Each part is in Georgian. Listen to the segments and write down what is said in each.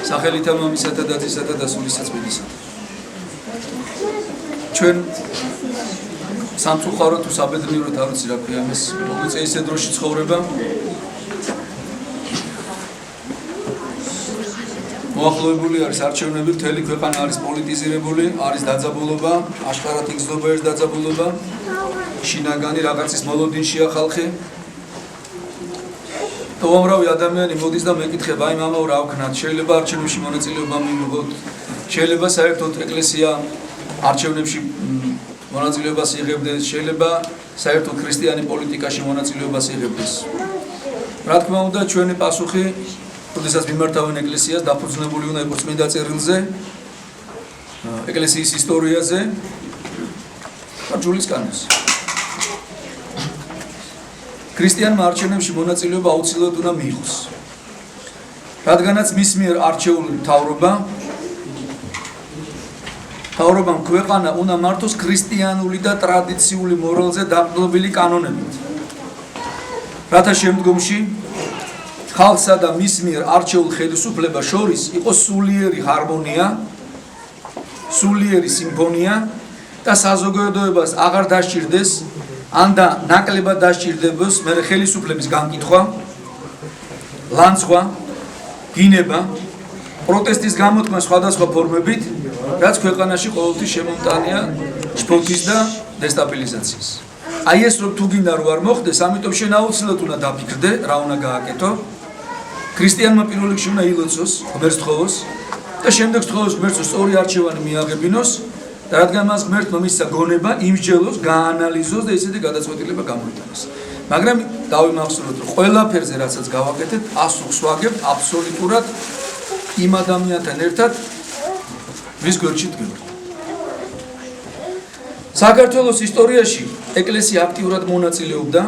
სახელითა მამისათა და ძისათა და სულისაცბედისა. ჩვენ სამწუხაროდ თუ საბედნიეროდ არ ვიცი რა ქვია ეს მოგვიწე ისე დროში ცხოვრება. მოახლოებული არის არჩევნები, მთელი ქვეყანა არის პოლიტიზირებული, არის დაძაბულობა, აშკარად იგრძნობა ეს დაძაბულობა. შინაგანი რაღაცის მოლოდინშია ხალხი. უამრავი ადამიანი მოდის და მეკითხება, აი მამაო რა ვქნათ, შეიძლება არჩევნებში მონაწილეობა მივიღოთ, შეიძლება საერთოდ ეკლესია არჩევნებში მონაწილეობას იღებდეს, შეიძლება საერთოდ ქრისტიანი პოლიტიკაში მონაწილეობას იღებდეს. რა თქმა უნდა, ჩვენი პასუხი, როდესაც მიმართავენ ეკლესიას, დაფუძნებული უნდა იყოს წმინდა წერილზე, ეკლესიის ისტორიაზე და ჯულის კანონზე. ქრისტიანმა არჩევნებში მონაწილეობა აუცილებლად უნდა მიიღოს. რადგანაც მის მიერ არჩეული მთავრობამ ქვეყანა უნდა მართოს ქრისტიანული და ტრადიციული მორალზე დაყრდნობილი კანონებით. რათა შემდგომში ხალხსა და მის მიერ არჩეულ ხელისუფლებას შორის იყოს სულიერი ჰარმონია, სულიერი სიმფონია და საზოგადოებას აღარ დასჭირდეს ან და ნაკლებად დასჭირდებოს მე ხელისუფლების განკითხვა, ლანცვა, გინება, პროტესტის გამოთქმა სხვადასხვა ფორმებით, რაც ქვეყანაში ყოველთვის შემომტანია შფოთის და დესტაბილიზაციის. აი ეს რომ თუ გინდა რომ არ მოხდეს, ამიტომ შენ აუცილებლად უნდა დაფიქრდე, რა უნდა გააკეთო. ქრისტიანმა პირველ რიგში უნდა ილოცოს, ღმერთს თხოვოს და შემდეგ თხოვოს ღმერთს სწორი არჩევანი მიაღებინოს და რადგან მას ღმერთმა მისცა გონება, იმსჯელოს, გაანალიზოს და ისეთი გადაწყვეტილება გამოიტანოს. მაგრამ დავიმახსოვროთ, რომ ყველაფერზე რასაც გავაკეთეთ, პასუხს ვაგებთ აბსოლუტურად იმ ადამიანთან ერთად, ვის გვერდში დგებთ. საქართველოს ისტორიაში ეკლესია აქტიურად მონაწილეობდა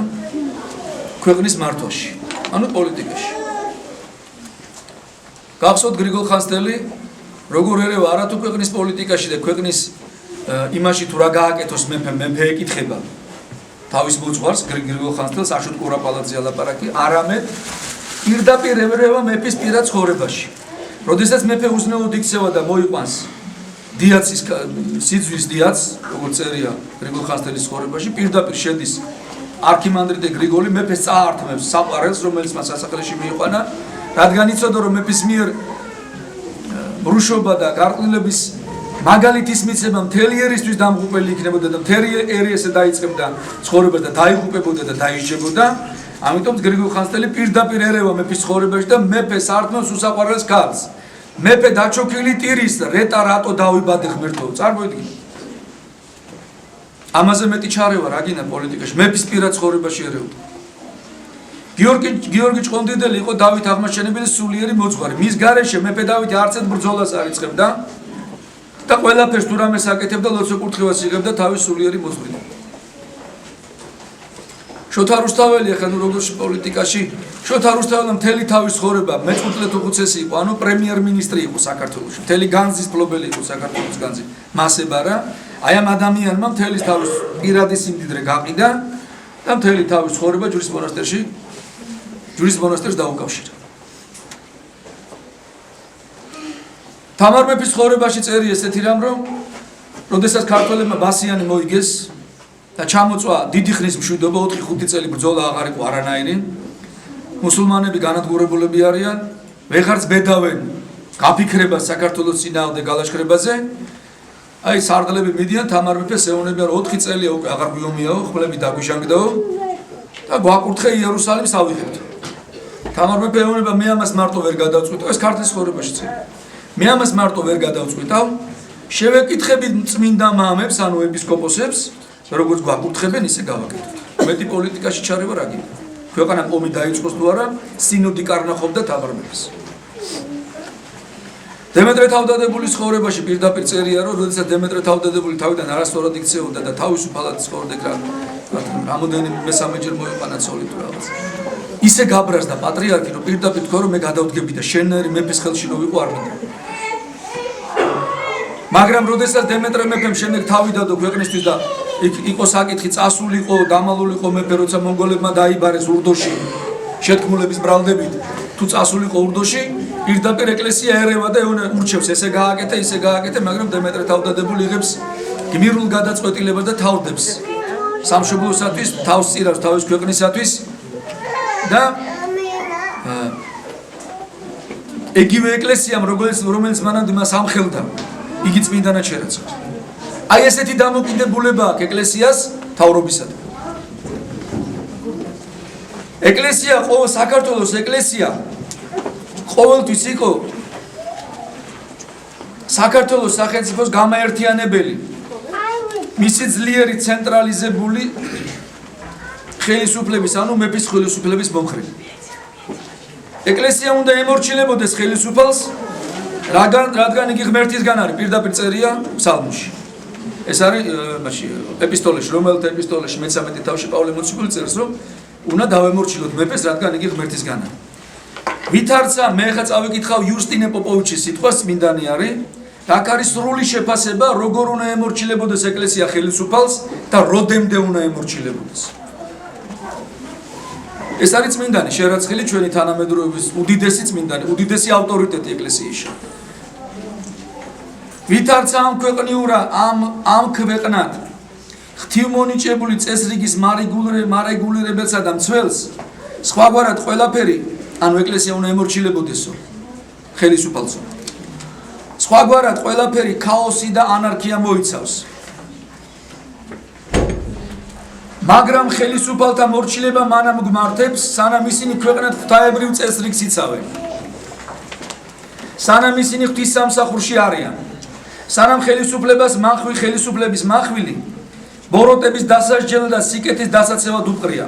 ქვეყნის მართვაში, ანუ პოლიტიკაში. გახსოვთ გრიგოლ ხანძთელი, როგორ ერევა არათუ ქვეყნის პოლიტიკაში და ქვეყნის იმაში თუ რა გააკეთოს მეფე ეკითხება თავის მოძღვარს გრიგოლ ხანძთელს აშოტ კურაპალაძე ალაპარაკი, არამედ პირდაპირ ერევა მეფის პირად ცხოვრებაში. როდესაც მეფე უზნეოდ იქცევა და მოიყვანს დიაცის სიძვის დიაც, როგორც წერია გრიგოლ ხანძთელის ცხოვრებაში, პირდაპირ შედის არქიმანდრიტე გრიგოლი მეფეს წაართმევს საყვარელს, რომელიც მას სასახლეში მიიყვანა, რადგან იცოდა რომ მეფის მიერ ბრუშობა და გარყვნილების მაგალითის მიცემა მთელი ერისთვის დამღუპელი იქნებოდა და მთელი ერი ესე დაიწყებდა ცხოვრებას და დაიღუპებოდა და დაიჯებოდა. ამიტომ გრიგოლ ხანძთელი პირდაპირ ერევა მეფის ცხოვრებაში და მეფეს ართმევს უსაყვარელს ქალს. მეფე დაჩოქილი ტირის რეტა რატო დავიბადე ღმერთო, წარმოიდგინე. ამაზე მეტი ჩარევა რა გინდა პოლიტიკაში, მეფის პირად ცხოვრებაში ერეოდა. გიორგი ჭყონდიდელი იყო დავით აღმაშენებელის სულიერი მოძღვარი. მის გარეშე მეფე დავითი არცერთ ბრძოლას არ იწყებდა და ყველაფერს თუ რამეს აკეთებდა, ლოცვა-კურთხევას იღებდა თავის სულიერი მოძღვრით. შოთა რუსთაველი ახლა ნუ როგორც პოლიტიკაში, შოთა რუსთაველი მთელი თავის ცხოვრება მეწუთლეთ უხუცესი იყო, ანუ პრემიერ-მინისტრი იყო საქართველოში. მთელი განძის მფლობელი იყო საქართველოს განძი. მასებარა, აი ამ ადამიანმა მთელი თავის პირადი სიმდიდრე გაყიდა და მთელი თავის ცხოვრება ჯვრის მონასტერს დაუკავშირა. თამარ მეფის ცხოვრებაში წერია ესეთი რამ, რომ როდესაც ქართველებმა ბასიანი მოიგეს და ჩამოწვა დიდი ხნის მშვიდობა, 4-5 წელი ბრძოლა აღარ იყო არანაირი. მუსულმანები განადგურებულები არიან, ვეღარც ბედავენ გაფიქრებას საქართველოს წინააღმდეგ გალაშქრებაზე. აი სარდლები მიდიან თამარ მეფეს ეუბნებიან 4 წელია უკვე აღარ გვიომიაო, ხმლები დაგვიჟანგდაო და გვაკურთხე იერუსალიმს ავიღებთ. თამარ მეფე ეუბნება მე ამას მარტო ვერ გადავწყვიტავ, ეს ქართლის ცხოვრებაში წერია. მე ამას მარტო ვერ გადავწყვიტავ, შევეკითხებით წმინდა მამებს, ანუ ეპისკოპოსებს, როგორც გვაკურთხებენ, ისე გავაკეთოთ. მეტი პოლიტიკაში ჩარევა რა გინდა? ქვეყანა ომი დაიწყოს თუ არა, სინოდი კარნახობდა თამარ მეფეს. დემეტრე თავდადებულის ცხოვრებაში პირდაპირ წერია, რომ როდესაც დემეტრე თავდადებული თავიდან არასწორად იქცეოდა და თავისუფალად ცხოვრობდა, რამოდენიმე მესამეჯერ მოიყვანა ცოლი თუ რაღაც. ისე გაბრაზდა პატრიარქი, რომ პირდაპირ თქვა, რომ მე გადავდგები და შენნაირი მეფის ხელში რო ვიყო არ მინდა. მაგრამ როდესაც დემეტრე მეფემ შემდეგ თავი დადო ქვეყნისთვის და იყო საკითხი წასულიყო, დამალულიყო მეფე, როცა მონგოლებმა დაიბარეს ურდოში შეთქმულების ბრალდებით თუ წასულიყო ურდოში, პირდაპირ ეკლესია ერევა და ურჩევს ესე გააკეთე, მაგრამ დემეტრე თავდადებული იღებს გმირულ გადაწყვეტილებას და თავდებს სამშობლოსათვის, თავს წირავს თავის ქვეყნისათვის და ეგივე ეკლესიამ, რომელიც მანამდე მას ამხელდა, იგი წმინდანად შერაცხა. აი ესეთი დამოკიდებულება აქვს ეკლესიას თავრობისადმი. ეკლესია, საქართველოს ეკლესია ყოველთვის იყო საქართველოს სახელმწიფოს გამაერთიანებელი, მისი ძლიერი ცენტრალიზებული ხელისუფლების, ანუ მეფის ხელისუფლების მომხრე. ეკლესია უნდა ემორჩილებოდეს ხელისუფალს, რადგან იგი ღმერთისგან არის, პირდაპირ წერია ფსალმში. ეს არის ეპისტოლეში, რომელთა ეპისტოლეში მე-13 თავში პავლე მოციქული წერს, რომ უნდა დავემორჩილოთ მეფეს, რადგან იგი ღმერთისგან არის. ვითარცა მე ხა წავიკითხავ იუსტინე პოპოვიჩის სიტყვას, წმინდანი არის, აქ არის სრული შეფასება, როგორ უნდა ემორჩილებოდეს ეკლესია ხელისუფალს და როდემდე უნდა ემორჩილებოდეს. ეს არის წმინდანი შერაცხილი ჩვენი თანამედროვეობის უდიდესი წმინდანი, უდიდესი ავტორიტეტი ეკლესიაში. ვითარცა ამ ქვეყნიურა ამ ქვეყნად ღვთივმონიჭებული წესრიგის მარეგულირებელსა და მცველს სხვაგვარად ყველაფერი, ანუ ეკლესია უნდა ემორჩილებოდესო ხელისუფალსო. სხვაგვარად ყველაფერი ქაოსი და ანარქია მოიცავს. მაგრამ ხელისუფალთა მორჩილება მანამ გმართებს, სანამ ისინი ქვეყნად ღვთაებრივ წესრიგს იცავენ. სანამ ისინი ღვთის სამსახურში არიან. სანამ ხელისუფლების მახვილი ბოროტების დასასჯელად და სიკეთის დასაცევად უყრია.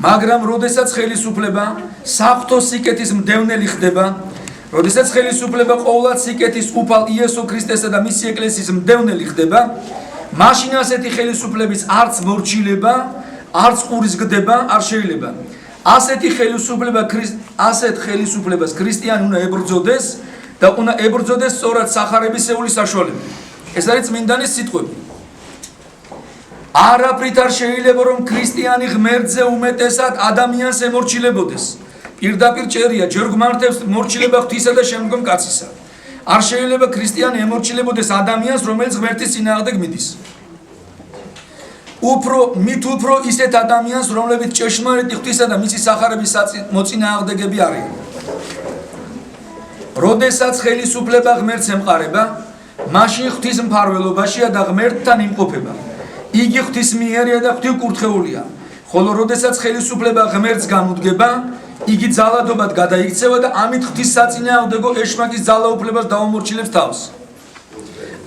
მაგრამ როდესაც ხელისუფლება საღვთო სიკეთის მდევნელი ხდება, როდესაც ხელისუფლება ყოვლად სიკეთის უფალ იესო ქრისტესა და მისი ეკლესიის მდევნელი ხდება, მაშინ ასეთი ხელისუფლების არც მორჩილება, არც ყურისგდება არ შეიძლება. ასეთ ხელისუფლებას ქრისტიანი უნდა ებრძოდეს და უნდა ებრძოდეს სწორად სახარებისეული საშუალებით. ეს არის წმინდანის სიტყვები. არაფრით არ შეიძლება რომ ქრისტიანი ღმერთზე უმეტესად ადამიანს ემორჩილებოდეს. პირდაპირ წერია, ჯერ გმართებს მორჩილება ღვთისა და შემდგომ კაცისა. არ შეიძლება ქრისტიანი ემორჩილებოდეს ადამიანს, რომელიც ღმერთის წინააღმდეგ მიდის. მით უფრო ისეთ ადამიანს, რომლებიც ჭეშმარიტი ღვთისა და მისი სახარების მოწინააღმდეგები არიან. როდესაც ხელისუფლება ღმერთს ემყარება, მაშინ ღვთის მფარველობაშია და ღმერთთან იმყოფება. იგი ღვთის მიერია და ღვთივკურთხეულია. ხოლო როდესაც ხელისუფლება ღმერთს განუდგება, იგი ძალადობად გადაიქცევა და ამით ღვთის საწინააღმდეგო ეშმაკის ძალაუფლებას დაუმორჩილებს თავს.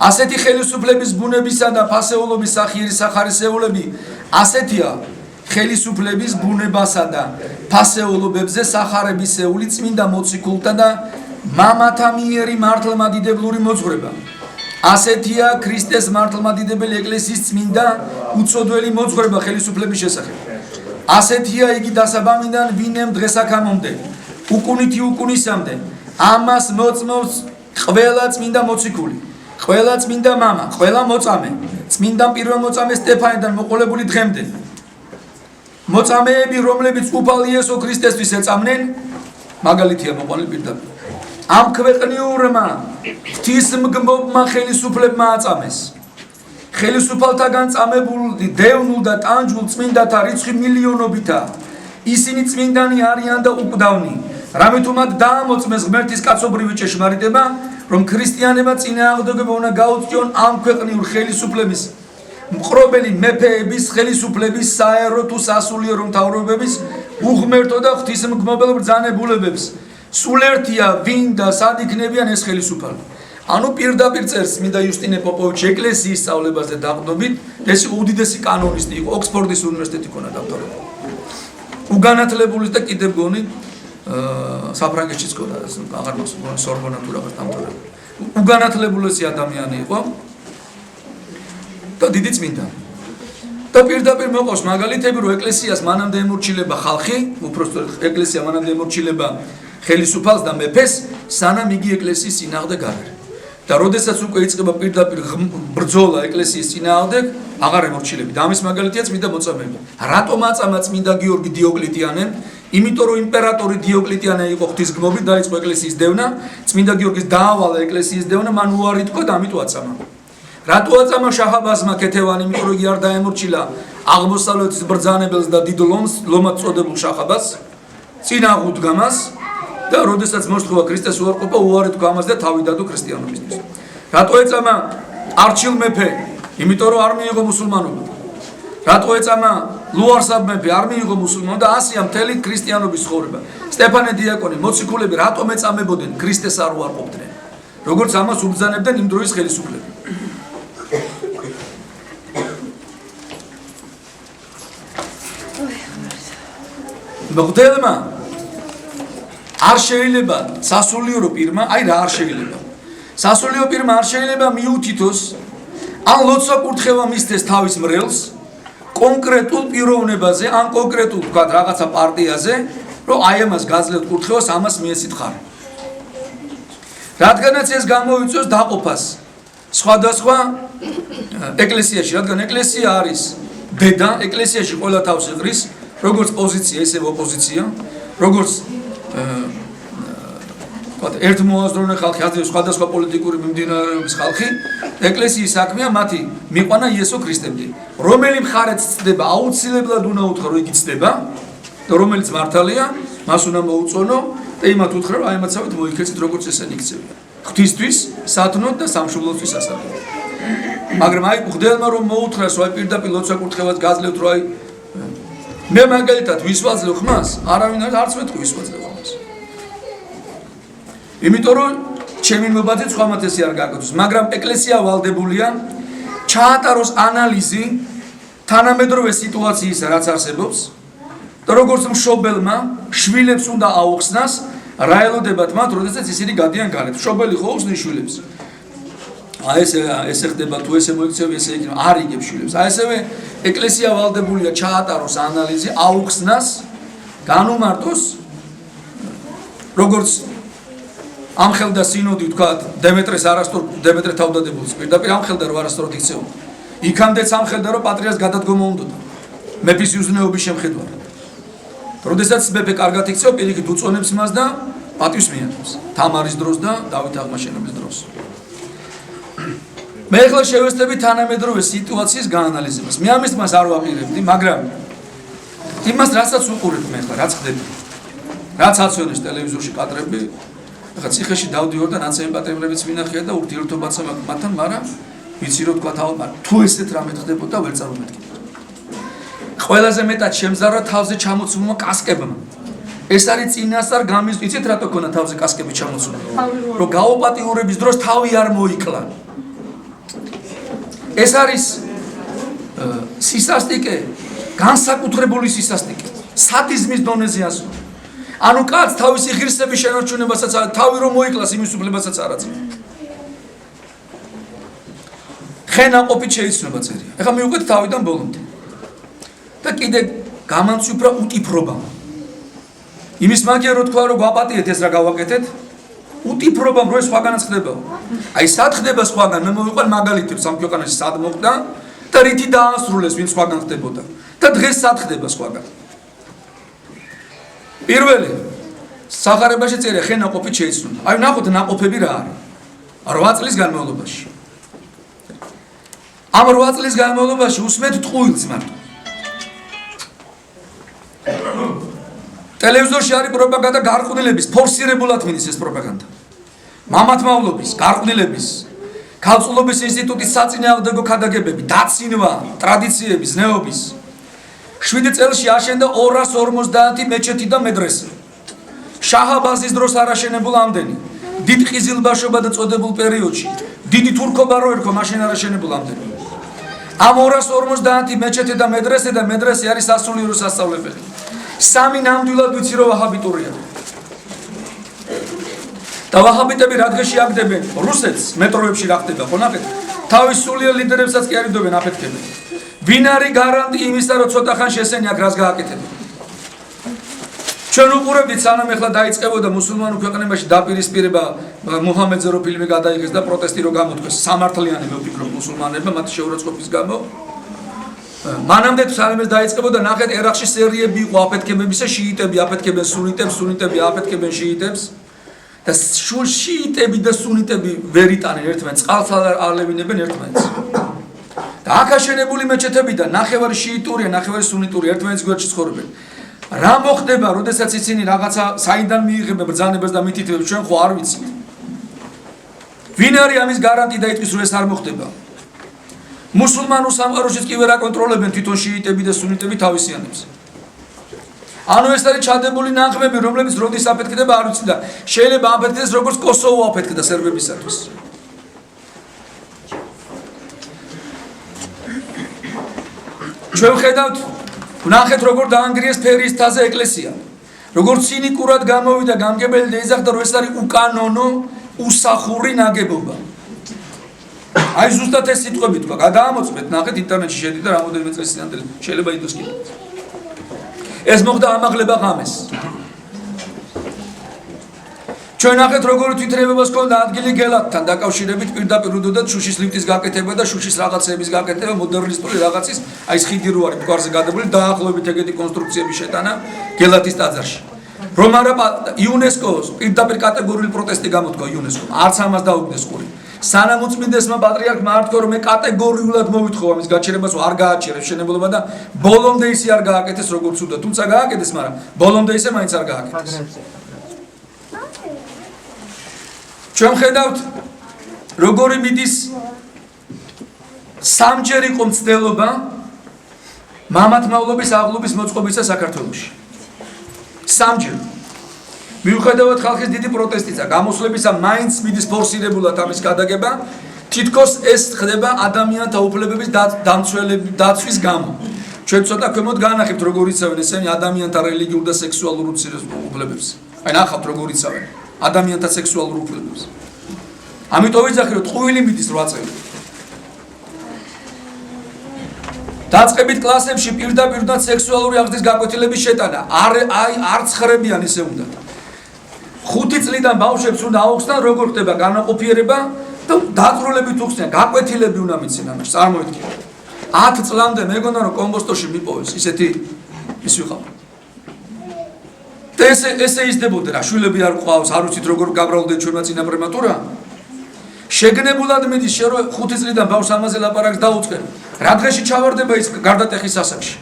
ასეთი ხელისუფლების ბუნებისა და ფასეულობის სახიერი სახარისეულები ასეთია, ხელისუფლების ბუნებასა და ფასეულობებზე სახარებისეული წმინდა მოციქულთა და მამათა მიერი მართლმადიდებლური მოძღვრება. ასეთია ქრისტეს მართლმადიდებელი ეკლესიის წმინდა უწოდველი მოძღვრება ხელისუფლების შესახებ. ასეთია იგი დასაბამიდან ვინემ დღესაქამომდე, უკუნითი უკუნისამდე, ამას მოწმობს ყველა წმინდა მოციქული, ყველა წმინდა მამა, ყველა მოწამე, წმინდა პირველმოწამე სტეფანიდან მოყოლებული დღემდე. მოწამეები, რომლებიც უფალ იესო ქრისტესთვის ეწამნენ, მაგალითია მოყოლებული პირდაპირ. ამ ქვეყნიურმა ღვთისმგბობმა ხელისუფლებმა აწამეს. ხელისუფალთაგან წამებული დევნულ და ტანჯულ წმინდათა რიცხვი მილიონობითა. ისინი წმინდანი არიან და უკვდავნი. რამით უმად დაამოწმეს ღმერთის კაცობრივი ჭეშმარიტება, რომ ქრისტიანებმა წინააღმდეგობა უნდა გაუწიონ ამ ქვეყნიურ ხელისუფლების მყრობელი მეფეების, ხელისუფლების, საერო თუ სასულიერო მთავრობების უღმერთო და ღვთისმგბობელ ბრძანებულებებს. სულ ერთია ვინ და სად იქნებიან ეს ხელისუფალი. ანუ პირდაპირ წერს მინდა იუსტინე პოპოვიჩი ეკლესიის სწავლებაზე დაყრდნობით, ეს უდიდესი კანონისტი იყო, ოქსფორდის უნივერსიტეტი ქონა დამთავრებული. უგანათლებული და კიდევ გონი საფრანგეთშიც ქონა, აღარ მახსოვს სორბონა თუ რაღაც დამთავრებული. უგანათლებულესი ადამიანი იყო და დიდი წმინდანი. და პირდაპირ მოყავს მაგალითები, რომ ეკლესიას მანამდე ემორჩილება ხალხი, უпростоრ ეკლესია მანამდე ემორჩილება ხელისუფალს და მეფეს, სანამ იგი ეკლესიის წინააღმდეგ არ არის. და როდესაც უკვე იწყება პირდაპირ ბრძოლა ეკლესიის წინააღმდეგ, აღარ ემორჩილები. და ამის მაგალითია წმინდა მოწამეები. რატომ აწამა წმინდა გიორგი დიოკლეტიანემ იმიტომ რომ იმპერატორი დიოკლეტიანე იყო ღვთისგმობით, დაიწყო ეკლესიის დევნა, წმინდა გიორგის დაავალა ეკლესიის დევნა, მან უარი თქვა და ამით უაწამა. რატო აწამა შაჰ-აბაზმა ქეთევანი, იმიტომ რომ იგი არ დაემორჩილა აღმოსავლეთის ბრძანებელს და დიდ ლომად წოდებულ შაჰ-აბაზს, წინ აღუდგა მას და როდესაც მოსთხოვა ქრისტეს უარყოფა, უარი თქვა ამას და თავი დადო ქრისტიანობისთვის. რატო ეწამა არჩილ მეფე? იმიტომ რომ არ მიიღო მუსულმანობა. რატო ეწამა ლუარსაბ მეფე? არ მიიღო მუსულმანობა და ასია მთელი ქრისტიანობის ცხოვრება. სტეფანე დიაკონი, მოციქულები რატომ ეწამებოდნენ ქრისტეს არ უარყოფდნენ? როგორც ამას უბრძანებდნენ იმ დროის ხელისუფლები. მღვდელმა არ შეიძლება სასულიერო პირმა, აი რა არ შეიძლება. სასულიერო პირმა არ შეიძლება მიუთითოს ან ლოცვა კურთხევა მისცეს თავის მრევლს კონკრეტულ პიროვნებაზე, ან კონკრეტულ თქვა რაღაცა პარტიაზე, რომ აი ამას გაძლევთ კურთხევას, ამას მიეცით ხარ. რადგანაც ეს გამოიწვევს დაყოფას სხვადასხვა ეკლესიაში, რადგან ეკლესია არის დედა, ეკლესიაში ყველა თავს იყრის, როგორც პოზიცია, ისევ ოპოზიცია, როგორც ერთ მოაზროვნე ხალხი, ასევე სხვადასხვა პოლიტიკური მიმდინარეობის ხალხი, ეკლესიის საქმეა მათი მიყვანა იესო ქრისტემდე. რომელი მხარეც ცდება, აუცილებლად უნდა უთხრა, რომ იგი ცდება და რომელიც მართალია, მას უნდა მოუწონო და იმათ უთხრა, რომ აი ამაცავით მოიქეცით, როგორც ესენი იქცევია. ღვთისთვის, სათნოდ და სამშობლოსთვის ასაკობად. მაგრამ აი მღვდელმა რომ მოუთხრას, რომ აი პირდაპირ ლოცვა კურთხევას გაძლევთ, რომ აი მე მაგალითად ვის ვაძლევ ხმას? არავინ არც მეთქვი ვის ვაძლევ ხმას. იმიტომ რომ ჩემი მობაძე სხვამაც ესე არ გაკეთოს, მაგრამ ეკლესია ვალდებულია ჩაატაროს ანალიზი თანამედროვე სიტუაციისა, რაც არსებობს და როგორც მშობელმა შვილებს უნდა აუხსნას რა ელოდებათ მათ, როდესაც ისინი გადიან გარეთ. მშობელი ხო უხსნის შვილებს. აი ესე ხდება, თუ ესე მოიქცევი, ესე იქნება, არ იგებს შვილებს. აი ესევე ეკლესია ვალდებულია ჩაატაროს ანალიზი, აუხსნას, განუმარტოს, როგორც ამხელდა სინოდი თქვა დემეტრეს არასწორ დემეტრე თავდადებულს პირდაპირ ამხელდა რომ არასწორად იქცევა. იქამდეც ამხელდა რომ პატრიარქს გადადგომა უნდოდა. მეფის უზნეობის შემხედვარად. როდესაც მეფე კარგად იქცევა, პირიქით უწონებს მას და პატივს მიატოვებს. თამარის დროს და დავით აღმაშენებლის დროს. მე ახლა შევეცდები თანამედროვე სიტუაციის გაანალიზებას. მე ამის მას არ ვაპირებდი, მაგრამ იმას რასაც უყურებ მე ახლა, რაც ხდება. რაც აცვენეს ტელევიზორში კადრები, ახლა ციხეში დავდივარ და ნაცემი პატრიარქებიც მინახია და ურთიერთობაც მაქვს მათთან, მაგრამ ვიცი რომ თქვა თავად, მაგრამ თუ ესეთ რამე ხდებოდა, ვერ წარმოვიდგინე. ყველაზე მეტად შემზარდა თავზე ჩამოცულმა კასკებმა. ეს არის წინასწარ გამიზ, იცით რატო ქონა თავზე კასკები ჩამოცული? რომ გაოპატიურების დროს თავი არ მოიკლა. ეს არის სისასტიკე, განსაკუთრებული სისასტიკე, სადიზმის დონეზე ასო. ანუ კაც თავისი ღირსების შენარჩუნებასაც თავი რომ მოიკლას იმის უფლებასაც არ აწევს. ხენაყოფით შეიცნობა წერია. ეხლა მივუყვეთ თავიდან ბოლომდე. და კიდე გამანცვიფრა უტიფრობა. იმის მაგია რო თქვა რომ გვაპატიეთ ეს რა გავაკეთეთ, უტიფრობამ რო ეს სხვაგანაც ხდება. აი სად ხდება სხვაგან, მე მოვიყვან მაგალითებს ამ ქვეყანაში სად მოხდა და რითი დაასრულეს ვინ სხვაგან ხდებოდა. და დღეს სად ხდება სხვაგან. პირველი სახარებაში წერია ხენაყოფით შეიცნობა. აი ნახოთ ნაყოფები რა არის. 8 წლის განმავლობაში. ამ 8 წლის განმავლობაში უსმენთ ტყუილს მარტო. ტელევიზორში არის პროპაგანდა გარყვნილების, ფორსირებულად მიდის ეს პროპაგანდა. მამათმავლობის, გარყვნილების, ქალწულობის ინსტიტუტის საწინააღმდეგო ქადაგებები, დაცინვა, ტრადიციების, ზნეობის. 7 წელში აშენდა 250 მეჩეთი და მედრესე. შაჰ-აბაზის დროს არაშენებულ ამდენი. დიდ ყიზილბაშობა და წოდებულ პერიოდში. დიდი თურქობა რო ერქვა, მაშინ არაშენებულ ამდენი. ამ 250 მეჩეთი და მედრესე არის სასულიერო სასწავლებელი. 3 ნამდვილად ვიცი რომ ვაჰაბიტურია. და ვაჰაბიტები რა დღეში აგდებენ რუსეთს მეტროებში რა ხდება ხო ნახეთ თავის სულიერ ლიდერებსაც კი არიდობენ აფეთქებენ. ვინ არის გარანტი იმისა რომ ცოტა ხანში ესენი აქ რას გააკეთებენ. ჩვენ უყურებდით სანამ ეხლა დაიწყებოდა მუსულმანურ ქვეყნებაში დაპირისპირება მუჰამედზე რო ფილმი გადაიღეს და პროტესტი რო გამოთქვეს სამართლიანი მე ვფიქრობ მუსულმანებმა მათი შეურაცხყოფის გამო მანამდე თვალემეს დაიწყებოდა ნახეთ ერაყში სერიები იყო აფეთქებებისა შიიტები აფეთქებენ სუნიტებს სუნიტები აფეთქებენ შიიტებს და შიიტები და სუნიტები ვერ იტანენ ერთმანეთს წყალს ალევინებენ ერთმანეთს და აქ აშენებული მეჩეთებიდან ნახევარი შიიტურია ნახევარი სუნიტური ერთმანეთის გვერდში ცხოვრობენ რა მოხდება როდესაც ისინი რაღაცა საიდან მიიღებენ ბრძანებას და მითითებებს ჩვენ ხო არ ვიცით ვინ არის ამის გარანტი და იტყვის რომ ეს არ მოხდება მუსულმანურ სამყაროშიც კი ვერ აკონტროლებენ თვითონ შიიტები და სუნიტები თავისიანებს. ანუ ეს არის ჩადებული ნაღმები, რომლებიც როდის აფეთქდება არ ვიცი და შეიძლება აფეთქდეს როგორც კოსოვო აფეთქდა სერბებისათვის. ჩვენ ხედავთ, ვნახეთ როგორ დაანგრიეს ფერისთაზე ეკლესია. როგორ ცინიკურად გამოვიდა გამგებელი და ეძახდა რომ ეს არის უკანონო, უსახური ნაგებობა. აი ზუსტად ეს სიტყვები თქვა, გადაამოწმეთ, ნახეთ ინტერნეტში შედით და რამოდენიმე წლის წინანდელი შეიძლება იდოს კიდე. ეს მოხდა ამაღლება ღამეს. ჩვენ ნახეთ როგორ თვითრებებას ჰქონდა ადგილი გელათთან დაკავშირებით პირდაპირ უდოდათ შუშის ლიფტის გაკეთება და შუშის რაღაცების გაკეთება მოდერნისტული რაღაცის, აი ეს ხიდი რო არის მყარზე გადებული დაახლოებით ეგეთი კონსტრუქციების შეტანა გელათის ტაძარში. რომ არა იუნესკოს პირდაპირ კატეგორიული პროტესტი გამოთქვა იუნესკომ, არც ამას დაუგდეს ყური. სანამ უწმინდესმა პატრიარქმა არ თქვა რომ მე კატეგორიულად მოვითხოვ ამის გაჩერებას არ გააჩერეს შენებულობა და ბოლომდე ისე არ გააკეთეს როგორც უნდა თუმცა გააკეთეს მაგრამ ბოლომდე ისე მაინც არ გააკეთეს ჩვენ ხედავთ როგორი მიდის სამჯერ იყო მცდელობა მამათმავლობის აღლობის მოწყობისა საქართველოში სამჯერ მიუხედავად ხალხის დიდი პროტესტისა, გამოსვლებისა მაინც მიდის ფორსირებულად ამის გადაგება, თითქოს ეს ხდება ადამიანთა უფლებების დაცვის გამო. ჩვენ ცოტა ქვემოთ განახებთ როგორ იცავენ ესენი ადამიანთა რელიგიურ და სექსუალურ უფლებებს. აი ნახავთ როგორ იცავენ ადამიანთა სექსუალურ უფლებებს. ამიტომ ვიძახი რომ ტყუილი მიდის 8 წელი. დაწყებით კლასებში პირდაპირ და სექსუალური აღზრდის გაკვეთილების შეტანა. არ ცხრებიან ისე უნდა. 5 წლიდან ბავშვებს უნდა აუხსნან როგორ ხდება განაყოფიერება და დაწვრილებით უხსნიან გაკვეთილები უნდა მიცენ ამაში წარმოიდგინე 10 წლამდე მეგონა რომ კომბოსტოში მიპოვეს ისეთი ის ვიყავ და ესე ისდებოდა რა შვილები არ ყავს არ ვიცით როგორ გაბრალდეთ ჩვენმა წინა პრემატურა შეგნებულად მიდის შე რომ 5 წლიდან ბავშვს ამაზე ლაპარაკს დაუწყენ რა დღეში ჩავარდება ის გარდატეხის ასაკში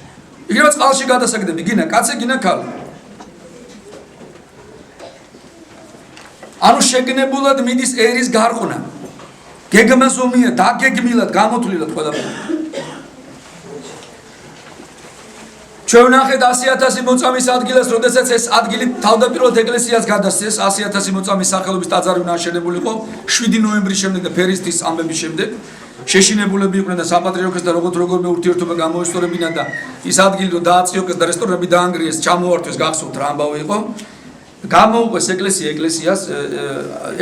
იგივე წყალში გადასაგდები გინა კაცი გინა ქალი ანუ შეგნებულად მიდის ერის გარყნა გეგმაზომია დაგეგმილად გამოთვლილად ყველაფერი ჩვენ ვნახეთ 100,000 მოწამის ადგილას როდესაც ეს ადგილი თავდაპირველად ეკლესიას გადასცეს 100,000 მოწამის სახელობის ტაძარი უნდა აშენებულიყო 7 ნოემბრის შემდეგ და ფერისთის ამბების შემდეგ შეშინებულები იყვნენ და საპატრიარქოს და როგორ ურთიერთობა გამოესწორებინა და ის ადგილი რომ დააწიოკეს და რესტორნები დაანგრიეს ჩამოართვეს გახსოვთ რა ამბავი იყო გამოუყვეს ეკლესიას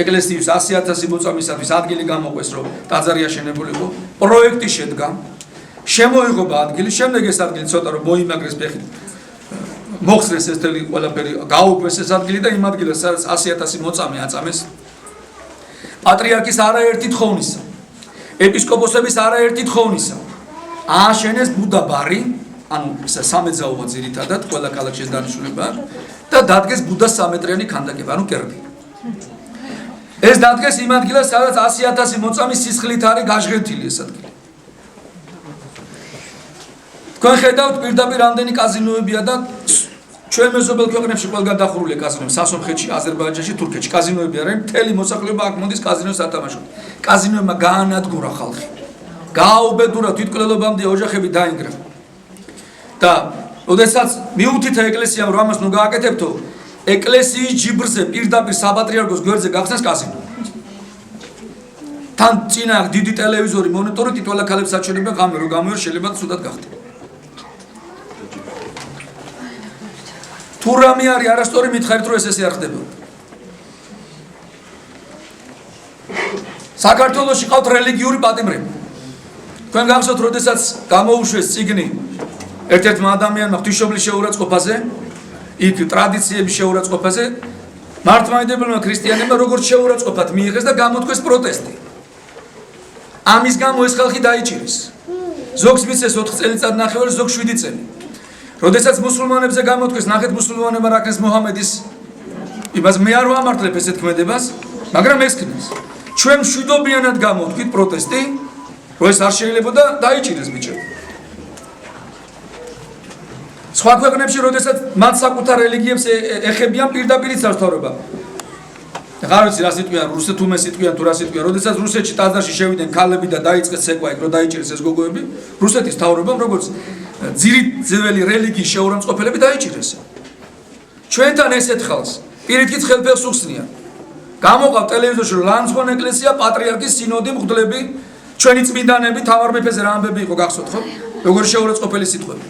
100,000 მოწამისათვის ადგილი გამოყვეს რომ ტაძარი აშენებულიყო პროექტი შედგა შემოიღობა ადგილი შემდეგ ეს ადგილი ცოტა რომ მოიმაგრეს ფეხით მოხსნეს ეს თელი ყველაფერი გაუყვეს ეს ადგილი და იმ ადგილას 100,000 მოწამე აწამეს პატრიარქის არაერთი თხოვნისა ეპისკოპოსების არაერთი თხოვნისა ააშენეს ბუდაბარი ანუ სამეძაობა ძირითადად ყველა ქალაქში დანიშნულება და დადგეს ბუდას სამეტრიანი ქანდაკება ანუ კერპი ეს დადგეს იმ ადგილას სადაც 100,000 მოწამის სისხლით არის გაჟღენთილი ეს ადგილი თქვენ ხედავთ პირდაპირ ამდენი კაზინოებია და ჩვენ მეზობელ ქვეყნებში ყველგან დახურულია კაზინოები სასონხეთში აზერბაიჯანში თურქეთში კაზინოები არიან მთელი მოსახლეობა აქ მოდის კაზინოს ათამაშოთ კაზინოებმა გაანადგურა ხალხი გააუბედურა თვითმკვლელობამდე ოჯახები დაინგრა და ოდესაც მიუთითა ეკლესიამ რომ ამას ნუ გააკეთებთო ეკლესიის ჯიბრზე პირდაპირ საპატრიარქოს გვერდზე გახსნეს კაზინო თან წინა დიდი ტელევიზორი მონიტორი თითოეულ ქალებს აჩვენებენ ღამე რომ გამოიერ შეიძლება ცუდად გახდეს თუ რამე არის არასწორი მითხარით რომ ესე არ ხდება საქართველოში ყავთ რელიგიური პატიმრები თქვენ გახსოვთ როდესაც გამოუშვეს წიგნი ერთ-ერთმა ადამიანმა ღვთისმშობლის შეურაცხყოფაზე იქ ტრადიციების შეურაცხყოფაზე მართლმადიდებელმა ქრისტიანებმა როგორც შეურაცხყოფად მიიღეს და გამოთქვეს პროტესტი ამის გამო ეს ხალხი დაიჭირეს ზოგს მისცეს 4 წელიწად ნახევარი, ზოგს 7 წელი. როდესაც მუსულმანებზე გამოთქვეს, ნახეთ მუსულმანებმა რა ქნეს მოჰამედის იმას მე არ ვამართლებ ესეთ ქმედებას, მაგრამ ეს ქნეს. ჩვენ მშვიდობიანად გამოთქვით პროტესტი, რომ ეს არ შეიძლება და დაიჭირეს ბიჭები. სხვა ქვეყნებში, როდესაც მათ საკუთარ რელიგიებს ეხებიან პირდაპირ იცავსთავრობა. აღარ ვიცი რა სიტყვია, რუსეთუმე სიტყვიან თუ რა სიტყვია, როდესაც რუსეთში ტაძარში შევიდნენ ქალები და დაიწყეს ცეკვა იქ, რომ დაიჭირეს ეს გოგოები, რუსეთის მთავრობამ როგორც ძირითადად რელიგიის შეურამწყობელები დაიჭირეს. ჩვენთან ესეთ ხალხს პირიქით ხელფეხს უხსნიან. გამოყავ ტელევიზორში რომ ლანძღვა ეკლესია, პატრიარქის სინოდი, მღვდლები, ჩვენი წმინდანები, თავარ მეფეზე რა ამბები იყო გახსოვთ ხო? როგორი შეურაცხყოფელი სიტყვები.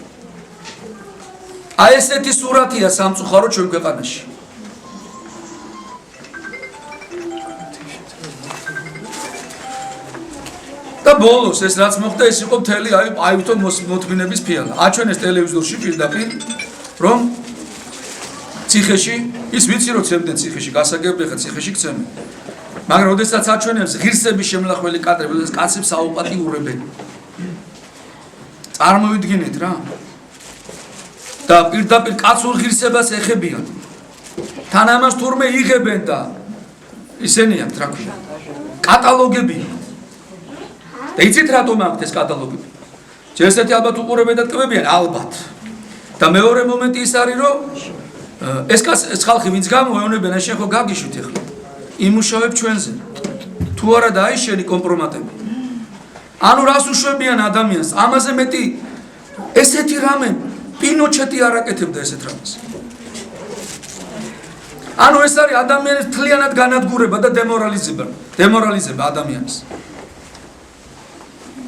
აი ესეთი სურათია სამწუხარო ჩვენ ქვეყანაში. და ბოლოს ეს რაც მოხდა, ეს იყო მთელი აი ვითომ მოთმინების ფიალა. აჩვენეს ტელევიზორში პირდაპირ, რომ ციხეში, ის ვიცი რომ ცემდნენ ციხეში, გასაგებია ხა ციხეში გცემენ. მაგრამ როდესაც აჩვენებს ღირსების შემლახველი კადრები, როდესაც კაცებს აუპატიურებენ. წარმოვიდგინეთ რა. და პირდაპირ კაცურ ღირსებას ეხებიან. თან ამას თურმე იღებენ და ისენი აქვთ რა ქვია. კატალოგები. და იცით რატომ აქვთ ეს კატალოგები? ესეთი ალბათ უყურებენ და ტკბებიან ალბათ. და მეორე მომენტი ის არის რომ ეს ხალხი ვინც გამოეონებენ, აი შენ ხო გაგიშვით ახლა. იმუშავებ ჩვენზე. თუ არა დაიშენი კომპრომატები. ანუ რას უშვებიან ადამიანს? ამაზე მეტი ესეთი რამე პინოჩეტი არ აკეთებდა ესეთ რამეს. ანუ ეს არის ადამიანის თლიანად განადგურება და დემორალიზება ადამიანის.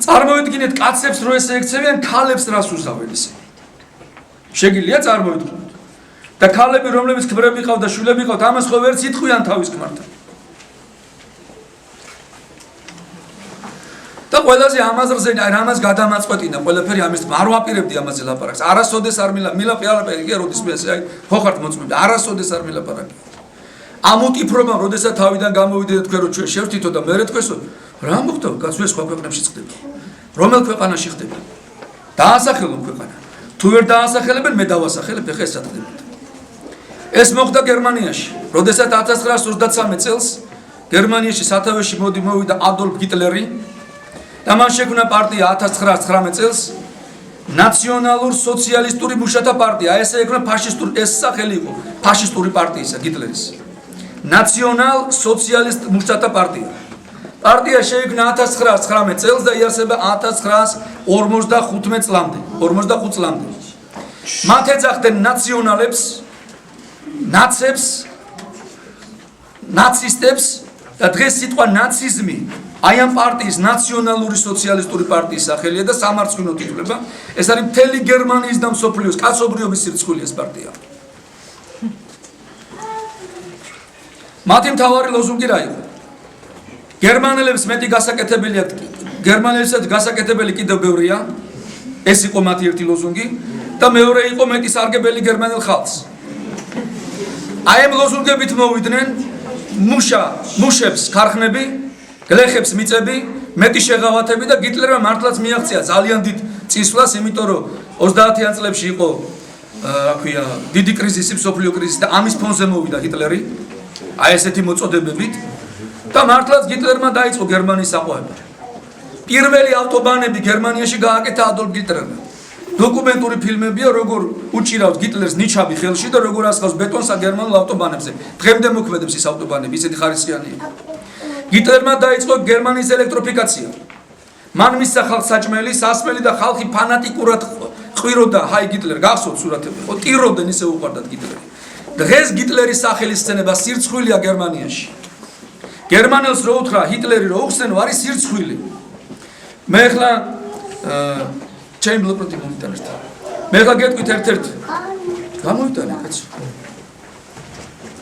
წარმოვიდგინეთ კაცებს რო ესე ექცევიან, ქალებს რას უზავენ ისე. შეგიძლია წარმოვიდგინოთ. და ქალები რომლებიც ქმრები ყავთ და შვილები ყავთ, ამას ხო ვერც იტყვიან თავის ქმართან. და ყველაზე ამაზრზე რამას გადამაწყვეტინა ყველაფერი ამის არ ვაპირებდი ამაზე ლაპარაკს. არასოდეს არ მილაპარაკია, როდის მე აი ხო ხართ მოწმები, არასოდეს არ მილაპარაკია. ამ უტიფრობამ, როდესაც თავიდან გამოვიდეთ თქვენ რომ ჩვენ შევთითო და მერე თქვენსო, რა მოხდა? კაცო ეს სხვა ქვეყნებში ხდება. რომელ ქვეყანაში ხდება? დაასახელონ ქვეყანა. თუ ვერ დაასახელებენ, მე დავასახელებ, ეხლა ეს სათქდება. ეს მოხდა გერმანიაში, როდესაც 1933 წელს გერმანიაში სათავეში მოვიდა ადოლფ ჰიტლერი და მან შექმნა პარტია 1919 წელს ნაციონალურ სოციალისტური მუშათა პარტია. ესე ექნა ფაშისტური, ეს სახელი იყო ფაშისტური პარტიისა ჰიტლერის. ნაციონალ სოციალისტ მუშათა პარტია. პარტია შეიქმნა 1919 წელს და იარსება 1955 წლამდე, 45 წლამდე. მათ ეძახდნენ ნაციონალებს, ნაცებს, ნაცისტებს და დღეს სიტყვა ნაციზმი აი ამ პარტიის ნაციონალური სოციალისტური პარტიის სახელია და სამარცხვინოდ ითვლება. ეს არის მთელი გერმანიის და მსოფლიოს კაცობრიობის სირცხული ეს პარტია. მათი მთავარი ლოზუნგი რა იყო? გერმანელებს მეტი გასაკეთებელი აქვს, გერმანელებსაც გასაკეთებელი კიდევ ბევრია. ეს იყო მათი ერთი ლოზუნგი და მეორე იყო მეტი სარგებელი გერმანელ ხალხს. აი ამ ლოზუნგებით მოვიდნენ მუშებს ქარხნები, გლეხებს მიწები, მეტი შეღავათები და ჰიტლერმა მართლაც მიაღწია ძალიან დიდ წინსვლას, იმიტომ რომ 30-იან წლებში იყო რა ქვია დიდი კრიზისი, მსოფლიო კრიზისი და ამის ფონზე მოვიდა ჰიტლერი. აი ესეთი მოწოდებებით და მართლაც ჰიტლერმა დაიწყო გერმანიის აყვავება. პირველი ავტობანები გერმანიაში გააკეთა ადოლფ ჰიტლერმა. დოკუმენტური ფილმებია, როგორ უჭირავს ჰიტლერს ნიჩაბი ხელში და როგორ ასხავს ბეტონს გერმანულ ავტობანებზე. დღემდე მოქმედებს ის ავტობანები, ისეთი ხარისხიანი იყო. ჰიტლერმა დაიწყო გერმანიის ელექტროფიკაცია. მან მისცა ხალხს საჭმელი, სასმელი და ხალხი ფანატიკურად ყვიროდა ჰაი ჰიტლერ, გახსოვთ სურათები. ხო, ტიროდნენ ისე უყვარდათ ჰიტლერი. დღეს ჰიტლერის სახელის სცენება სირცხვილია გერმანიაში. გერმანელს რო უთხრა ჰიტლერი რო უხსენო, არის სირცხვილი. მე ახლა ჩემ ბლოკნოტი მომიტანეთ. მე ახლა გეტყვით ერთ-ერთი. გამოვიტანე კაცო.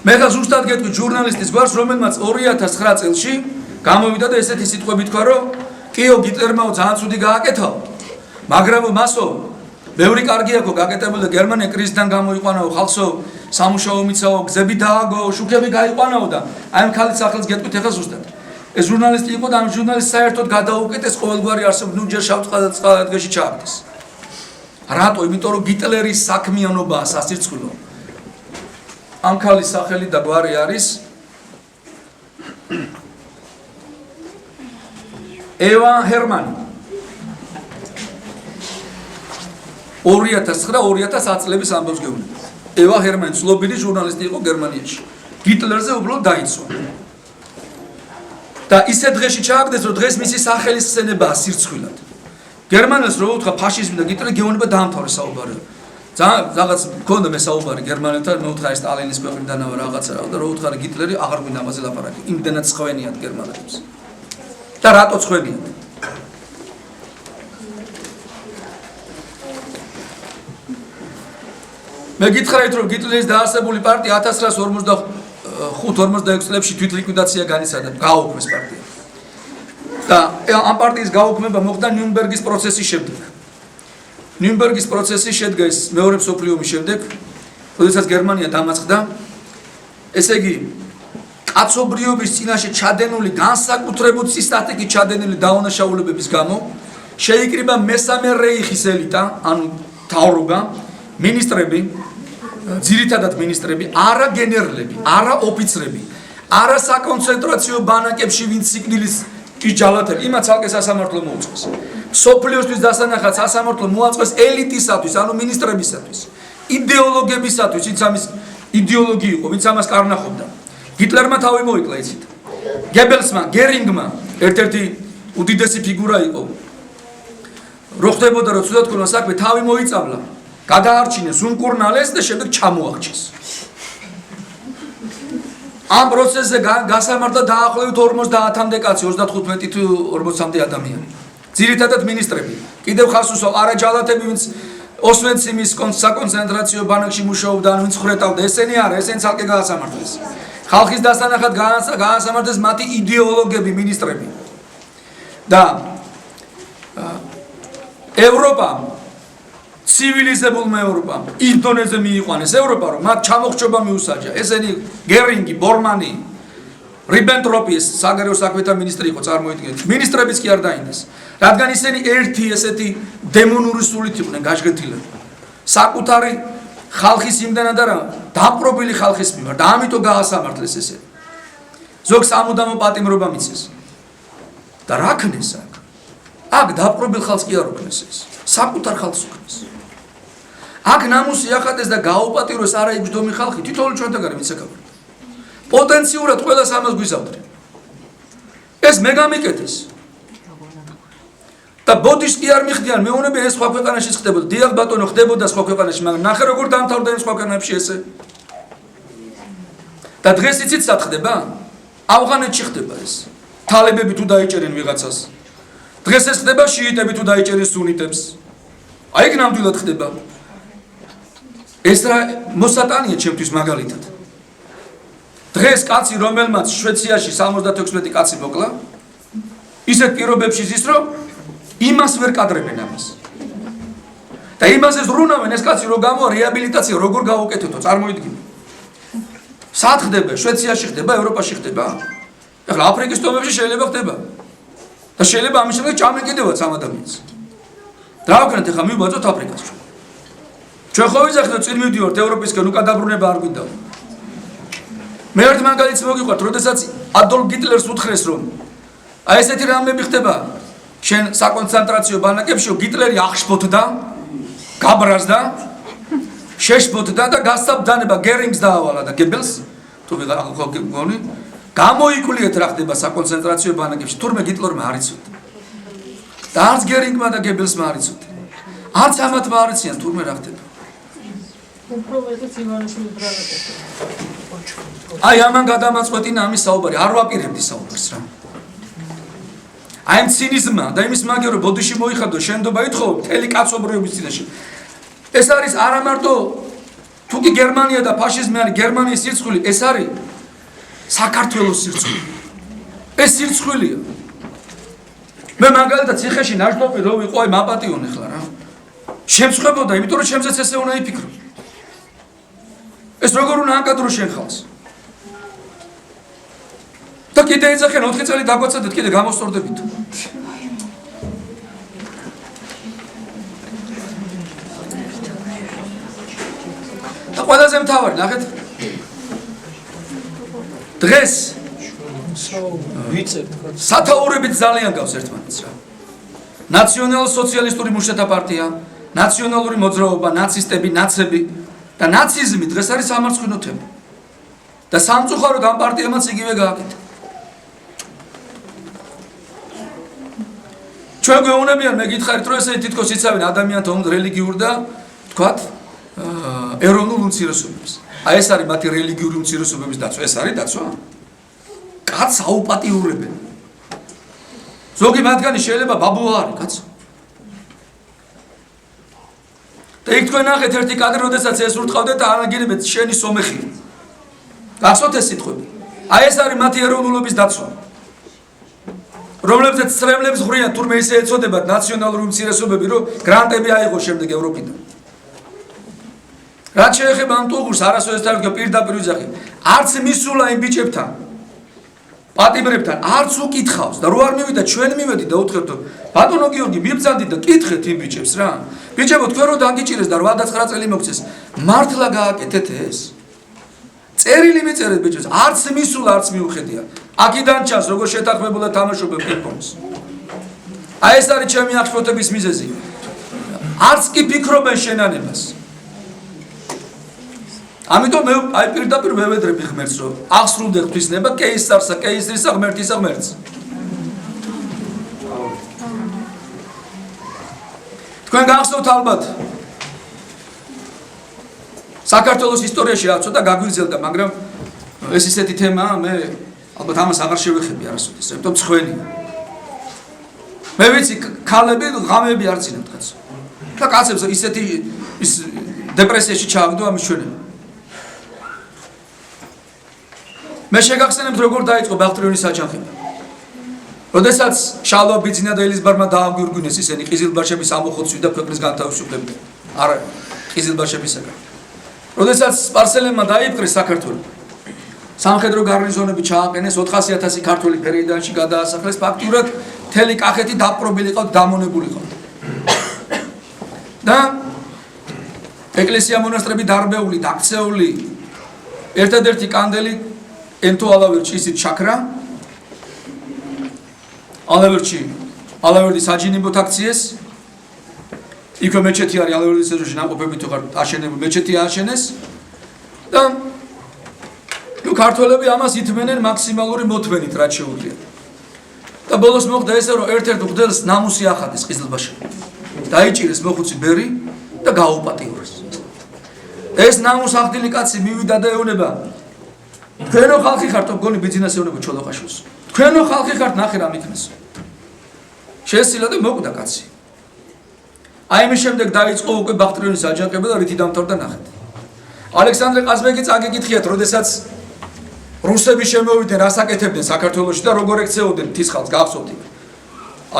მე ახლა ზუსტად გეტყვით ჟურნალისტის გვარს, რომელმაც 2009 წელში გამოვიდა და ესეთი სიტყვები თქვა, რომ კიო ჰიტლერმაო ძალიან ცუდი გააკეთაო. მაგრამ მასო ბევრი კარგი აქვს გაკეთებული გერმანია კრიზისთან გამოიყვანაო, ხალხსო სამუშაო მიცაო, გზები დააგო, შუქები გაიყვანაო და აი ამ ქალის სახელს გეტყვით ახლა ზუსტად. ეს ჟურნალისტი იყო და ამ ჟურნალისტს საერთოდ გადაუკეტეს ყოველგვარი არსებული ნუ ჯერ შავ წყალადღეში ჩააგდეს. რატო? იმიტომ რომ გიტლერის საქმიანობაა სასირცხვილო. ამ ქალის სახელი და გვარი არის ევა ჰერმანი. 2009-2010 წლების ამბავს გეუბნებით. ევა ჰერმანი ცნობილი ჟურნალისტი იყო გერმანიაში. გიტლერზე უბრალოდ დაიცვა. და ისე დღეში ჩააგდეს, რომ დღეს მისი სახელის ხსენებაა სირცხვილად. გერმანელს რო უთხრა ფაშიზმი და გიტლერი გეუბნება დაამთავრე საუბარი. ძალიან რაღაც მქონდა მე საუბარი გერმანელთან, მე უთხრა სტალინის ქვეყნიდანაა რაღაცა და რო უთხრა გიტლერი აღარ გვინდა ამაზე ლაპარაკი. იმდენად ხვენიათ გერმანელებს. და რატო ხვენიათ? მე გითხრით რომ გიტლერის დაარსებული პარტია 1945-46 წლებში თვითლიკვიდაცია განიცადა, გააუქმეს პარტია. და ამ პარტიის გაუქმება მოხდა ნიურნბერგის პროცესის შემდეგ. ნიურნბერგის პროცესი შედგა ის მეორე მსოფლიო ომის შემდეგ, როდესაც გერმანია დამარცხდა. ესე იგი, კაცობრიობის წინაშე ჩადენილი განსაკუთრებით სისტატიკით ჩადენილი დაუნაშაულებების გამო შეიკრიბა მესამე რეიხის ელიტა, ანუ მთავრობა, მინისტრები, ძირითადად მინისტრები, არა გენერლები, არა ოფიცრები, არა საკონცენტრაციო ბანაკებში ვინც სიკვდილის ჯალათები, იმათ ცალკე სასამართლო მოუწყვეს. სოფლიოსთვის დასანახად სასამართლო მოაწყეს ელიტისათვის, ანუ მინისტრებისათვის, იდეოლოგებისათვის, ვინც ამის იდეოლოგი იყო, ვინც ამას კარნახობდა. გიტლერმა თავი მოიკლა იცით. გებელსმა, გერინგმა ერთ-ერთი უდიდესი ფიგურა იყო. რო ხდებოდა რომ ცუდად ქონა საქმე, თავი მოიწამლა. გადაარჩინეს, უმკურნალეს და შემდეგ ჩამოაღჩეს. ამ პროცესზე გასამართლა დაახლოებით 50-მდე კაცი, 35 თუ 40-მდე ადამიანი. ძირითადად მინისტრები. კიდევ ხას უსვავ არა ჯალათები, ვინც ოსვენციმის საკონცენტრაციო ბანაკში მუშაობდა, ან ვინც ხრეტავდა, ესენი არა, ესენი ცალკე გაასამართლეს. ხალხის დასანახად გაასამართლეს მათი იდეოლოგები, მინისტრები. და ევროპა ცივილიზებულმა ევროპამ იმ დონეზე მიიყვანეს ევროპა, რომ მათ ჩამოხრჩობა მიუსაჯა. ესენი გერინგი, ბორმანი, რიბენტროპის საგარეო საქმეთა მინისტრი იყო, წარმოიდგინეთ. მინისტრებიც კი არ დაინდეს, რადგან ისინი ერთი ესეთი დემონური სულით იყვნენ გაჟღეთილები. საკუთარი ხალხის იმდენად არა, დაპყრობილი ხალხის მიმართ და ამიტომ გაასამართლეს ესე. ზოგს ამუდამო პატიმრობა მიცეს. და რა ქნეს აქ? აქ დაპყრობილ ხალხს კი არ უქმნეს ეს. საკუთარ ხალხს უქმნეს. აქ ნამუსი ახატეს და გააუპატიროს არა იგრძდომი ხალხი, თითოეული ჩვენთაგანი მიცეკავენ. პოტენციურად ყველას ამას გვიზავდნენ. ეს მე გამიკეთეს. და ბოდიშს კი არ მიხდიან, მეუბნები ეს სხვა ქვეყანაში ხდებოდა. დიახ ბატონო, ხდებოდა სხვა ქვეყანაში, მაგრამ ნახე როგორ დამთავრდა იმ სხვა ქვეყანებში ესე. და დღეს იცით სად ხდება? ავღანეთში ხდება ეს. თალებები თუ დაიჭერენ ვიღაცას. დღეს ეს ხდება შიიტები თუ დაიჭერენ სუნიტებს. აი იქ ნამდვილად ხდება. ეს რა მოსატანია ჩემთვის მაგალითად. დღეს კაცი რომელმაც შვეიცარიაში 76 კაცი მოკლა, ისეთ პირობებში ზის რომ იმას ვერ კადრებენ ამას. და იმას ეს ბრუნავენ ეს კაცი რო გამოა რეაბილიტაცია როგორ გაუკეთეთო, წარმოიდგინე. სად ხდება? შვეიცარიაში ხდება, ევროპაში ხდება. ეხლა აფრიკის ტომებში შეიძლება ხდება. და შეიძლება ამის შემდეგ ჩამეკიდევაც ამ ადამიანს. რა ვქნათ ეხლა მივბაძოთ აფრიკას ჩვენ. ჩვენ ხო ვიზახდით წინ მივდივართ ევროპისკენ, უკან დაბრუნება არ გვინდა. მე ერთ მაგალითს მოგიყვართ, როდესაც ადოლფ გიტლერს უთხრეს რომ აი ესეთი რამები ხდება შენ საკონცენტრაციო ბანაკებში, გიტლერი აღშფოთდა, გაბრაზდა, შეშფოთდა და გასაბდანება გერინგს დაავალა და გებელს, თუ ვიღა გონი, გამოიკულიეთ რა ხდება საკონცენტრაციო ბანაკებში, თურმე გიტლერმა არ იცოდა. და არც გერინგმა და გებელსმა არ იცოდა. არც ამათმა არ იციან თურმე რა ხდება. აი ამან გადამაწყვეტინა ამის საუბარი, არ ვაპირებდი საუბარს რა. აი ამ ცინიზმმა და იმის მაგირო ბოდიში მოიხადო, შენდობა ითხოვ მთელი კაცობრიობის წინაშე. ეს არის არა მარტო თუ კი გერმანია და ფაშიზმი არის გერმანიის სირცხვილი, ეს არის საქართველოს სირცხვილი. ეს სირცხვილია. მე მაგალითად ციხეში ნაშტომი რო ვიყო, აი მაპატიონე ხლა რა. შემსხვებოდა, იმიტომ რომ შემზეც ესე უნდა იფიქრო. ეს როგორ უნდა აკადრო შენ ხალხს? და კიდე ეძახიან 4 წელი დაგვაცადეთ, კიდე გამოსწორდებით. და ყველაზე მთავარი, ნახეთ. დღეს სათაურებით ძალიან გავს ერთმანეთს რა. ნაციონალ-სოციალისტური მუშათა პარტია, ნაციონალური მოძრაობა, ნაცისტები, ნაცები და ნაციზმი დღეს არის სამარცხვინო თემა. და სამწუხაროდ ამ პარტიამაც იგივე გააკეთა. ჩვენ გვეუბნებიან, მე გითხარით, რომ ესე თითქოს იცავენ ადამიანთა რელიგიურ და თქვათ ეროვნულ უმცირესობებს. აი ეს არის მათი რელიგიური უმცირესობების დაცვა, ეს არის დაცვა. კაცს აუპატიურებენ. ზოგი მათგანი შეიძლება ბაბუა არის, კაცო. და იქ თქვენ ნახეთ ერთი კადრი, როდესაც ეს ურტყავდეთ და ანაგირებეთ შენი სომეხი. გახსოვთ ეს სიტყვები? აი ეს არის მათი ეროვნულობის დაცვა. რომლებზეც წრემლებს ღვრიან თურმე ისე ეწოდებათ ნაციონალური უმცირესობები, რომ გრანტები აიღოს შემდეგ ევროპიდან. რაც შეეხება ამ ტუღურს, არასოდეს თავი პირდაპირ ვიძახი. არც მისულა იმ ბიჭებთან, პატიმრებთან, არც უკითხავს და რო არ მივიდა, ჩვენ მივედი და უთხრებთ, ბატონო გიორგი, მიბრძანდით და კითხეთ იმ ბიჭებს რა. ბიჭებო, თქვენ რო დაგიჭირეს და 89 წელი მოგწეს, მართლა გააკეთეთ ეს? წერილი მიწერეთ ბიჭებს, არც მისულა, არც მიუხედია. აქედან ჩანს, როგორ შეთანხმებულად თამაშობენ პინგ-პონგს. აი ეს არის ჩემი აღშფოთების მიზეზი. არც კი ფიქრობენ შენანებას. ამიტომ მე აი პირდაპირ მევედრები ღმერთს, რომ აღსრულდე ღვთისნება კეისარსა, კეისრისა, ღმერთისა, ღმერთს. თქვენ გახსოვთ ალბათ საქართველოს ისტორიაში რაც ცოტა გაგვიგრძელდა, მაგრამ ეს ისეთი თემაა, მე ალბათ ამას აღარ შევეხები არასოდეს, იმიტომ მცხვენია. მე ვიცი, ქალები ღამეები არ წინებთ კაცო. და კაცებს ისეთი ის დეპრესიაში ჩააგდო ამის ჩვენება. მე შეგახსენებთ როგორ დაიწყო ბახტრიონის საჯანხება. როდესაც შალვა ბიძინა და ელიზბარმა დააგვირგვინეს ისინი ყიზილბაშების ამოხოცვით და ქვეყნის განთავისუფლებით. არა, ყიზილბაშებისაგან. როდესაც სპარსელებმა დაიპყრეს საქართველო, სამხედრო გარნიზონები ჩააყენეს, 400,000 ქართველი ფერეიდანში გადაასახლეს, ფაქტიურად მთელი კახეთი დაპყრობილი იყო, დამონებული იყო. და ეკლესია მონასტრები დარბეული, დაქცეული, ერთადერთი კანდელი ენტო ალავერჩი ისიც ჩაქრა. ალავერდი საჯინიბოთ აქციეს. იქვე მეჩეთი არის ალავერდის ეზოში ნაყოფებით უღარ აშენებული მეჩეთი ააშენეს და ქართველები ამას ითმენენ მაქსიმალური მოთმენით რაც შეუძლია. და ბოლოს მოხდა ესე რომ ერთ-ერთ მღვდელს ნამუსი ახადეს ყიზილბაში. დაიჭირეს მოხუცი ბერი და გააუპატიურეს. ეს ნამუს ახდილი კაცი მივიდა და ეუბნება თქვენო ხალხი ხართ, მგონი ბიძინას ეუბნება ჩოლოყაშვილს. თქვენო ხალხი ხართ, ნახე რა მიქნეს. შეესილა და მოკვდა კაცი. აი მის შემდეგ დაიწყო უკვე ბახტრიონის აჯანყება და რითი დამთავრდა ნახეთ. ალექსანდრე ყაზბეგი წაგეკითხიათ, როდესაც რუსები შემოვიდნენ, რას აკეთებდნენ საქართველოში და როგორ ექცეოდნენ მთის ხალხს, გახსოვთ იქ.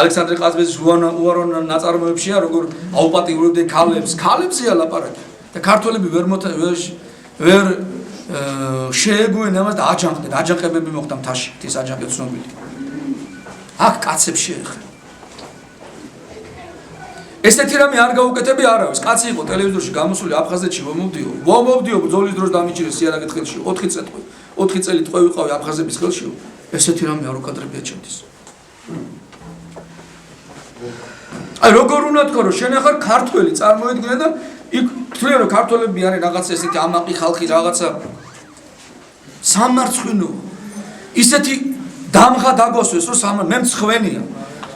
ალექსანდრე ყაზბეგის უარონ ნაწარმოებშია, როგორ აუპატიურებდნენ ქალებზეა ლაპარაკი. და ქართველები ვერ შეეგუენ ამას და აჯანყდნენ, აჯანყებები მოხდა მთაში, მთის აჯანყება ცნობილი. აქ კაცებს შეეხება. ესეთი რამე არ გაუკეთები არავის. კაცი იყო ტელევიზორში გამოსული აფხაზეთში ვომოვდიო ბრძოლის დროს დამიჭირეს სიარაღეთ ხელში 4 წელი ტყვე ვიყავი აფხაზების ხელში. ესეთი რამე არ უკადრებია ჩემთვის. აი როგორ უნდა თქვა რომ შენ ახარ ქართველი წარმოედგინე და იქ თქვენ რომ ქართველები არის რაღაცა ესეთი ამაყი ხალხი რაღაცა სამარცხვინო ისეთი დამღა დაგვასვეს რომ მე მცხვენია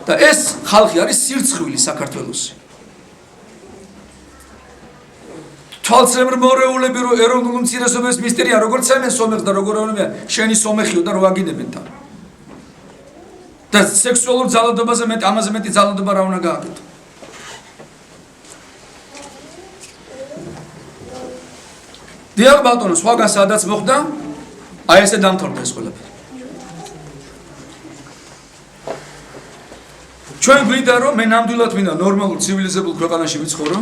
და ეს ხალხი არის სირცხვილი საქართველოსი. თვალწემრ მორეულები რომ ეროვნულ უმცირესობების მისტერია როგორც ცემენ სომეხს და როგორ ეუბნებიან შენი სომეხიო და რო აგინებენ თან. და სექსუალურ ძალადობაზე ამაზე მეტი ძალადობა რა უნდა გააკეთო. დიახ ბატონო, სხვაგან სადაც მოხდა, აი ესე დამთავრდა ეს ყველაფერი. ჩვენ გვინდა რომ მე ნამდვილად მინდა ნორმალურ ცივილიზებულ ქვეყანაში ვიცხოვრო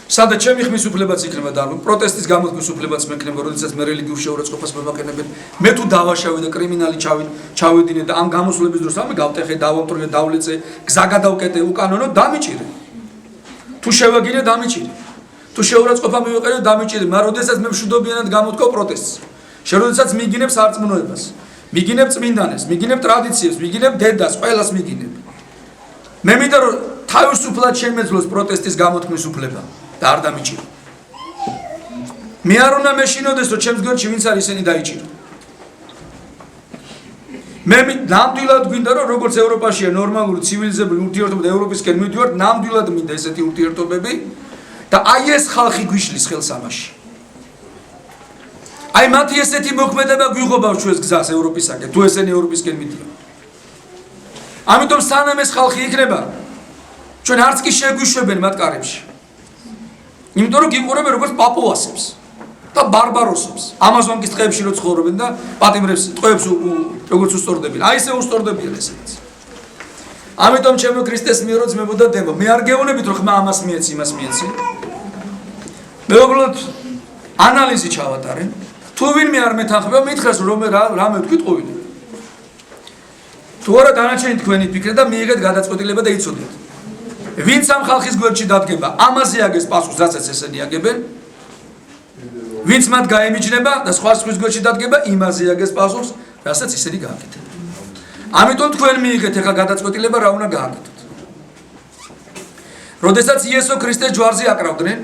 სადაც ჩემი ხმის უფლებაც იქნება და პროტესტის გამოთქმის უფლებაც მექნება, როდესაც მე რელიგიურ შეურაცხყოფას მოვაკენებენ. მე თუ დავაშავე და კრიმინალი ჩავედინე და ამ გამოსვლების დროს ამე გავტეხე, დავამტროლე, დავლეწე, გზა გადავკეტე უკანონო, დამიჭირე. თუ შევაგინე, დამიჭირე. თუ შეურაცხყოფა მივიყენე, დამიჭირე, მაგრამ როდესაც მე მშვიდობიანად გამოთქვა პროტესტს, როდესაც მიგინებ სარწმუნოებას, მიგინებ წმინდანებს, მიგინებ ტრადიციებს, მიგინებ დედას, ყველას მიგინებ. მე მინდა რომ თავისუფლად შემეძლოს პროტესტის გამოთქმის უფლება. და არ დამიჭირო. მე არ უნდა მეშინოდეს, რომ ჩემს გვერდში ვინც არის ისინი დაიჭირო. მე ნამდვილად გვინდა, რომ როგორც ევროპაშია ნორმალური ცივილიზებული ურთიერთობა ევროპისკენ მივდივართ, ნამდვილად მინდა ესეთი ურთიერთობები და აი ეს ხალხი გვიშლის ხელს ამაში. აი მათი ესეთი მოქმედება გვიღობავს ჩვენს გზას ევროპისაკენ, თუ ესენი ევროპისკენ მიდიან. ამიტომ სანამ ეს ხალხი იქნება, ჩვენ არც კი შეგვიშვებენ მათ კარებში. იმიტომ რომ გიყურებენ როგორც პაპუასებს და ბარბაროსებს. ამაზონკის ტყეებში რო ცხოვრობენ და პატიმრებს ტყეებს როგორც უსწორდებიან. აი ესე უსწორდებიან ესეც. ამიტომ ჩემო ქრისტეს მიერ ძმებო და დებო, მე არ გეუბნებით რომ ხმა ამას მიეცი, იმას მიეცი. მე უბრალოდ ანალიზი ჩავატარე. თუ ვინმე არ მეთანხმება, მითხრას რომ რამე ვთქვით ყოვილი. თუ არა დანარჩენი თქვენი ფიქრე და მიიღეთ გადაწყვეტილება და იცოდეთ. ვინც ამ ხალხის გვერდში დადგება, ამაზე აგეს პასუხს, რასაც ესენი აგებენ. ვინც მათ გაემიჯნება და სხვა ხალხის გვერდში დადგება, იმაზე აგეს პასუხს, რასაც ისინი გააკეთებენ. ამიტომ თქვენ მიიღეთ ახლა გადაწყვეტილება რა უნდა გააკეთოთ. როდესაც იესო ქრისტეს ჯვარზე აკრავდნენ,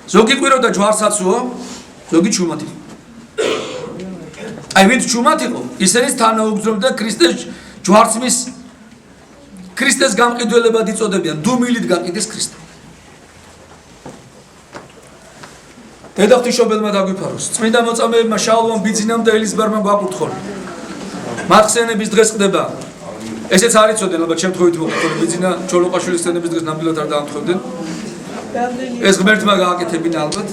ზოგი ყვიროდა ჯვარსაცუო, ზოგი ჩუმად იყო. აი ვინც ჩუმად იყო, ისინიც თანაუგრძნობდა ქრისტეს ჯვარცმის ქრისტეს გამყიდველებად იწოდებიან, დუმილით გაყიდეს ქრისტე. დედა ღვთისმშობელმა დაგვიფაროს. წმინდა მოწამეებმა შაულომ ბიძინამ და ელიზბარმა გვაკურთხონ. მარხსენების დღეს ხდება. ესეც არ იცოდნენ, ალბათ შემთხვევით მოგწონს ბიძინა ჩოლოყაშვილის ხსენების დღეს ნამდვილად არ დაამთხოვდნენ. ეს ღმერთმა გააკეთებინა ალბათ.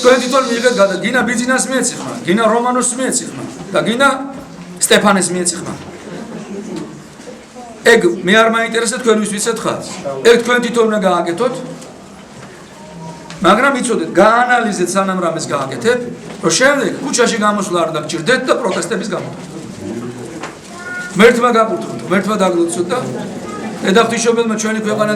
თქვენ თვითონ მიიღეთ გადა, გინა ბიძინას მიეცი ხმა, გინა რომანოს მიეცი ხმა და გინა სტეფანეს მიეცი ხმა. ეგ მე არ მაინტერესებს თქვენ ვის ვიცეთ ხარ. ეგ თქვენ თვითონ უნდა გააკეთოთ. მაგრამ იცოდეთ, გაანალიზეთ სანამ რამეს გააკეთებ, რომ შემდეგ ქუჩაში გამოსვლა არ დაგჭირდეთ და პროტესტების გამოთქვა. ღმერთმა გაკურთხოთ, ღმერთმა დაგლოცოთ და დედა ღვთისმშობელმა ჩვენი ქვეყანა